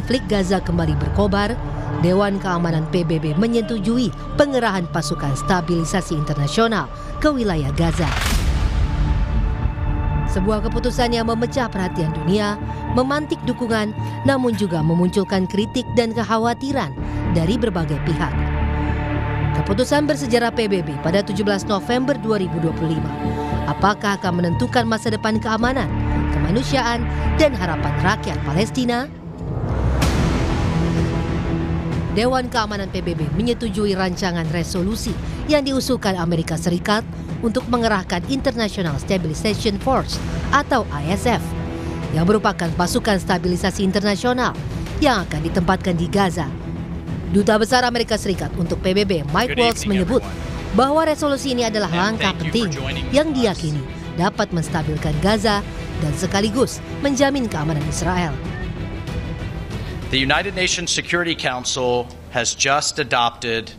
konflik Gaza kembali berkobar, Dewan Keamanan PBB menyetujui pengerahan pasukan stabilisasi internasional ke wilayah Gaza. Sebuah keputusan yang memecah perhatian dunia, memantik dukungan, namun juga memunculkan kritik dan kekhawatiran dari berbagai pihak. Keputusan bersejarah PBB pada 17 November 2025, apakah akan menentukan masa depan keamanan, kemanusiaan, dan harapan rakyat Palestina? Dewan Keamanan PBB menyetujui rancangan resolusi yang diusulkan Amerika Serikat untuk mengerahkan International Stabilization Force atau ISF yang merupakan pasukan stabilisasi internasional yang akan ditempatkan di Gaza. Duta Besar Amerika Serikat untuk PBB Mike Waltz menyebut bahwa resolusi ini adalah langkah penting yang diyakini dapat menstabilkan Gaza dan sekaligus menjamin keamanan Israel. The United Nations Security Council has just adopted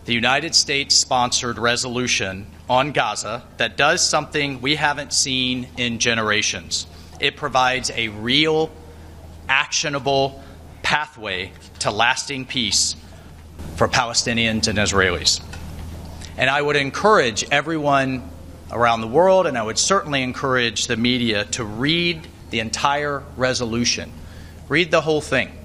the United States-sponsored resolution on Gaza that does something we haven't seen in generations. It provides a real, actionable pathway to lasting peace for Palestinians and Israelis. And I would encourage everyone around the world, and I would certainly encourage the media to read the entire resolution. Read the whole thing.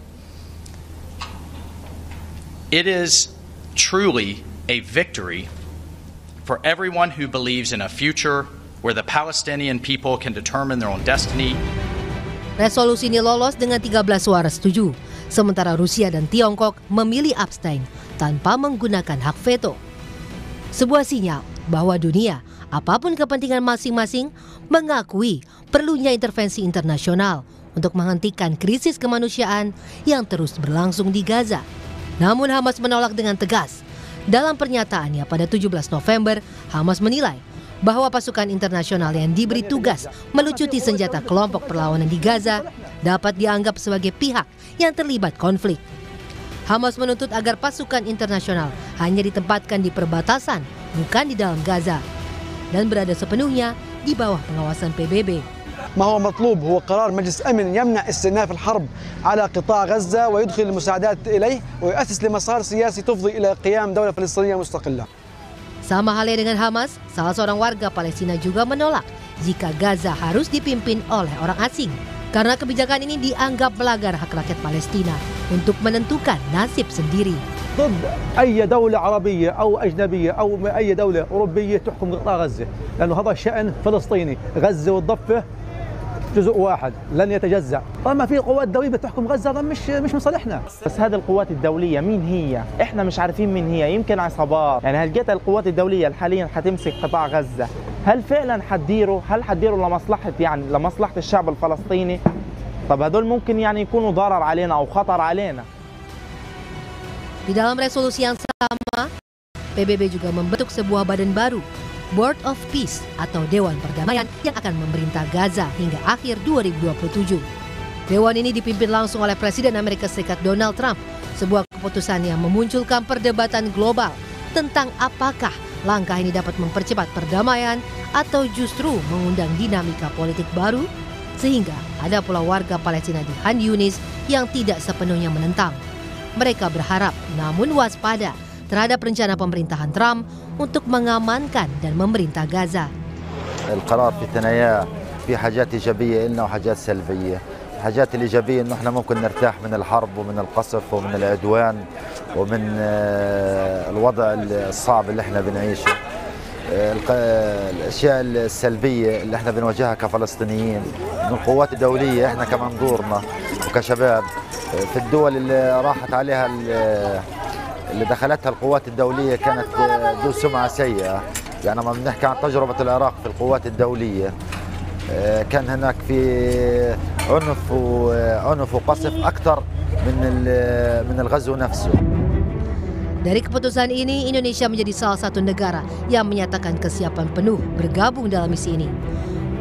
It is truly a victory for everyone who believes in a future where the Palestinian people can determine their own destiny. Resolusi ini lolos dengan 13 suara setuju, sementara Rusia dan Tiongkok memilih abstain tanpa menggunakan hak veto. Sebuah sinyal bahwa dunia, apapun kepentingan masing-masing, mengakui perlunya intervensi internasional untuk menghentikan krisis kemanusiaan yang terus berlangsung di Gaza. Namun Hamas menolak dengan tegas. Dalam pernyataannya pada 17 November, Hamas menilai bahwa pasukan internasional yang diberi tugas melucuti senjata kelompok perlawanan di Gaza dapat dianggap sebagai pihak yang terlibat konflik. Hamas menuntut agar pasukan internasional hanya ditempatkan di perbatasan, bukan di dalam Gaza, dan berada sepenuhnya di bawah pengawasan PBB. ما هو مطلوب هو قرار مجلس أمن يمنع استئناف الحرب على قطاع غزة ويدخل المساعدات إليه ويؤسس لمسار سياسي تفضي إلى قيام دولة فلسطينية مستقلة. Sama halnya dengan Hamas, salah seorang warga Palestina juga menolak jika Gaza harus dipimpin oleh orang asing. Karena kebijakan ini dianggap melanggar hak rakyat Palestina untuk menentukan nasib sendiri. ضد أي دولة عربية أو أجنبية أو أي دولة أوروبية تحكم قطاع غزة، لأنه هذا شأن فلسطيني، غزة والضفة جزء واحد لن يتجزأ. طالما في قوات دولية بتحكم غزة هذا مش مصالحنا. بس هذه القوات الدولية مين هي؟ احنا مش عارفين مين هي، يمكن عصابات. يعني هل جت القوات الدولية حاليا حتمسك قطاع غزة؟ هل فعلا حتديروا لمصلحة لمصلحة الشعب الفلسطيني؟ طب هذول ممكن يكونوا ضرر علينا أو خطر علينا. Di dalam resolusi yang sama, PBB juga membentuk sebuah badan baru, Board of Peace atau Dewan Perdamaian yang akan memerintah Gaza hingga akhir 2027. Dewan ini dipimpin langsung oleh Presiden Amerika Serikat Donald Trump, sebuah keputusan yang memunculkan perdebatan global tentang apakah langkah ini dapat mempercepat perdamaian atau justru mengundang dinamika politik baru, sehingga ada pula warga Palestina di Khan Yunis yang tidak sepenuhnya menentang. Mereka berharap namun waspada terhadap rencana pemerintahan Trump untuk mengamankan dan memerintah Gaza. القرار في ثناياه في حاجات إيجابية لنا وحاجات سلبية. الحاجات الإيجابية إنه إحنا ممكن نرتاح من الحرب ومن القصف ومن العدوان ومن الوضع الصعب اللي إحنا بنعيشه. الأشياء السلبية اللي إحنا بنواجهها كفلسطينيين من القوات الدولية، إحنا كمنظورنا وكشباب في الدول اللي راحت عليها اللي دخلتها القوات الدولية كانت ذو سمعة سيئة. يعني لما بنحكي عن تجربة العراق في القوات الدولية كان هناك في عنف وقصف أكثر من الغزو نفسه. Dari keputusan ini, Indonesia menjadi salah satu negara yang menyatakan kesiapan penuh bergabung dalam misi ini.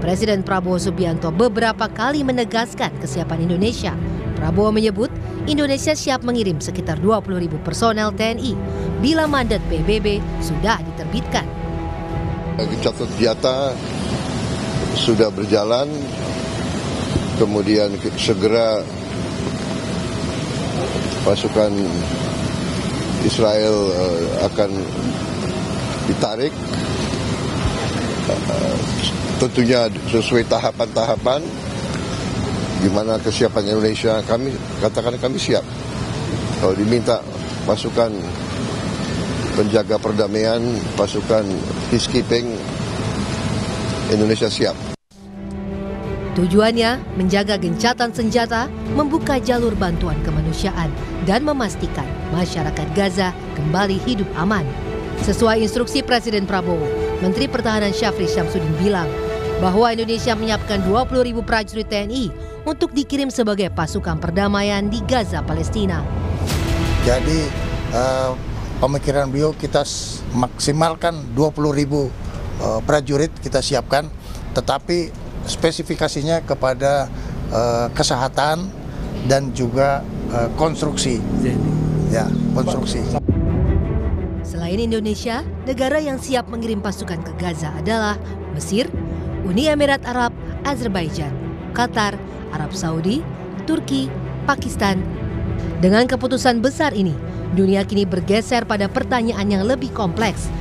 Presiden Prabowo Subianto beberapa kali menegaskan kesiapan Indonesia. Prabowo menyebut Indonesia siap mengirim sekitar 20.000 personel TNI bila mandat PBB sudah diterbitkan. Gencatan senjata sudah berjalan, kemudian segera pasukan Israel akan ditarik, tentunya sesuai tahapan-tahapan. Gimana kesiapan Indonesia, kami katakan kami siap. Kalau diminta pasukan penjaga perdamaian, pasukan peacekeeping, Indonesia siap. Tujuannya menjaga gencatan senjata, membuka jalur bantuan kemanusiaan, dan memastikan masyarakat Gaza kembali hidup aman. Sesuai instruksi Presiden Prabowo, Menteri Pertahanan Syafri Syamsuddin bilang bahwa Indonesia menyiapkan 20.000 prajurit TNI untuk dikirim sebagai pasukan perdamaian di Gaza, Palestina. Jadi pemikiran beliau kita maksimalkan 20.000 prajurit kita siapkan, tetapi spesifikasinya kepada kesehatan dan juga konstruksi. Ya, konstruksi. Selain Indonesia, negara yang siap mengirim pasukan ke Gaza adalah Mesir, Uni Emirat Arab, Azerbaijan, Qatar, Arab Saudi, Turki, Pakistan. Dengan keputusan besar ini, dunia kini bergeser pada pertanyaan yang lebih kompleks.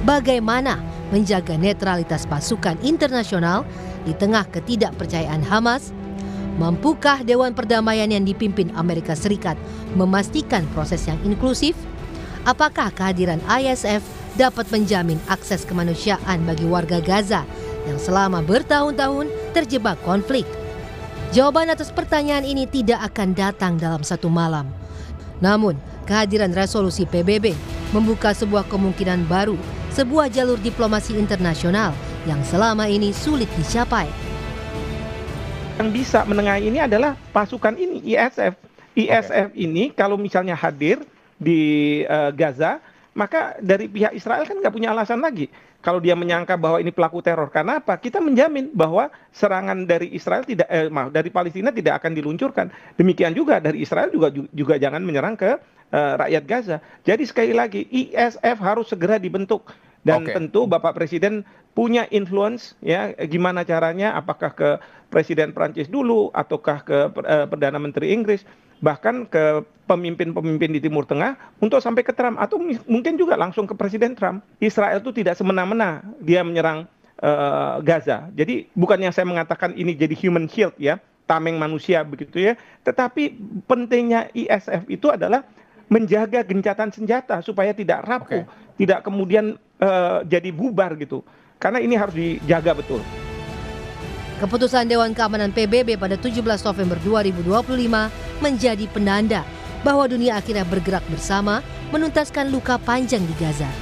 Bagaimana menjaga netralitas pasukan internasional di tengah ketidakpercayaan Hamas? Mampukah Dewan Perdamaian yang dipimpin Amerika Serikat memastikan proses yang inklusif? Apakah kehadiran ISF dapat menjamin akses kemanusiaan bagi warga Gaza yang selama bertahun-tahun terjebak konflik? Jawaban atas pertanyaan ini tidak akan datang dalam satu malam. Namun, kehadiran resolusi PBB membuka sebuah kemungkinan baru, sebuah jalur diplomasi internasional yang selama ini sulit dicapai. Yang bisa menengahi ini adalah pasukan ini, ISF. ISF ini kalau misalnya hadir di Gaza, maka dari pihak Israel kan nggak punya alasan lagi. Kalau dia menyangka bahwa ini pelaku teror, karena apa? Kita menjamin bahwa serangan dari Israel dari Palestina tidak akan diluncurkan. Demikian juga dari Israel juga jangan menyerang ke rakyat Gaza. Jadi sekali lagi ISF harus segera dibentuk dan tentu Bapak Presiden punya influence ya, gimana caranya, apakah ke Presiden Prancis dulu ataukah ke Perdana Menteri Inggris, bahkan ke pemimpin-pemimpin di Timur Tengah untuk sampai ke Trump, atau mungkin juga langsung ke Presiden Trump. Israel itu tidak semena-mena dia menyerang Gaza. Jadi bukannya saya mengatakan ini jadi human shield ya, tameng manusia begitu ya, tetapi pentingnya ISF itu adalah menjaga gencatan senjata supaya tidak rapuh, tidak kemudian jadi bubar gitu. Karena ini harus dijaga betul. Keputusan Dewan Keamanan PBB pada 17 November 2025 menjadi penanda bahwa dunia akhirnya bergerak bersama menuntaskan luka panjang di Gaza.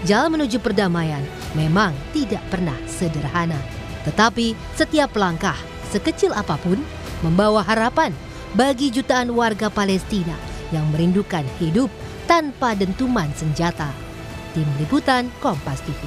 Jalan menuju perdamaian memang tidak pernah sederhana. Tetapi setiap langkah, sekecil apapun, membawa harapan bagi jutaan warga Palestina yang merindukan hidup tanpa dentuman senjata. Tim Liputan Kompas TV.